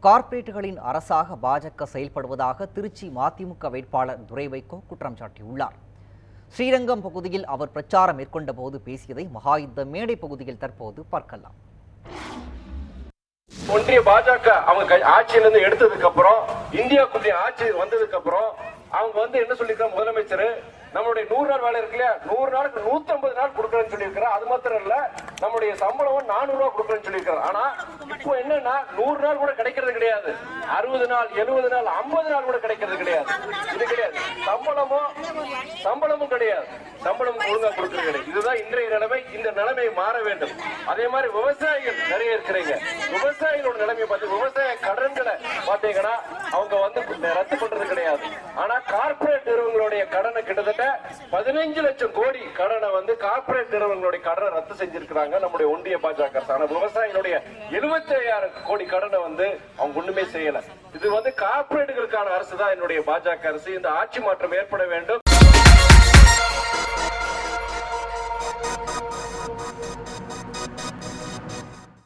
கார்ப்பரேட்டுகளின் அரசாக பாஜக செயல்படுவதாக திருச்சி மதிமுக வேட்பாளர் துரை வைகோ குற்றம் சாட்டியுள்ளார். ஸ்ரீரங்கம் பகுதியில் அவர் பிரச்சாரம் மேற்கொண்ட போது பேசியதை மகாயுத்த மேடை பகுதியில் தற்போது பார்க்கலாம். ஒன்றிய பாஜக அவங்க ஆட்சியிலிருந்து எடுத்ததுக்கு அப்புறம் இந்தியா கூட்டணி ஆட்சி வந்ததுக்கு அப்புறம் அவங்க என்ன சொல்லிருக்காங்க, முதலமைச்சர் நம்மளுடைய 100 நாள் வேலை இருக்கு இல்லையா, 100 நாளுக்கு 150 நாள் கொடுக்கறேன்னு சொல்லியிருக்கிறார். அது மாத்திரம் இல்ல, நம்முடைய சம்பளம் 400 ரூபாய் கொடுக்கறேன்னு சொல்லியிருக்காரு. ஆனா இப்போ என்னன்னா 100 நாள் கூட கிடைக்கிறது கிடையாது, 60 நாள் 70 நாள் 50 நாள் கூட கிடைக்கிறது கிடையாது. இது கிடையாது, சம்பளமும் கிடையாது, சம்பளம் ஒழுங்கா கொடுக்கறது கிடையாது. இதுதான் இன்றைய நிலைமை. இந்த நிலைமை மாற வேண்டும். அதே மாதிரி விவசாயிகள் நிறைய இருக்கிறீங்க, விவசாயிகளோட நிலைமை பார்த்து விவசாய கடன்களை பாத்தீங்கன்னா அவங்க ரத்து பண்றது கிடையாது. ஆனா கார்பரேட் நிறுவனங்களுடைய கடனை கிட்டத்தட்ட 15 லட்சம் கோடி கடனை கார்பரேட் நிறுவனங்களுடைய கடனை ரத்து செஞ்சிருக்கிறாங்க நம்முடைய ஒன்றிய பாஜக. ஆனா விவசாயிகளுடைய 75,000 கோடி கடனை அவங்க ஒண்ணுமே செய்யல. இது கார்பரேட்டுகளுக்கான அரசு தான் என்னுடைய பாஜக அரசு. இந்த ஆட்சி மாற்றம் ஏற்பட வேண்டும்.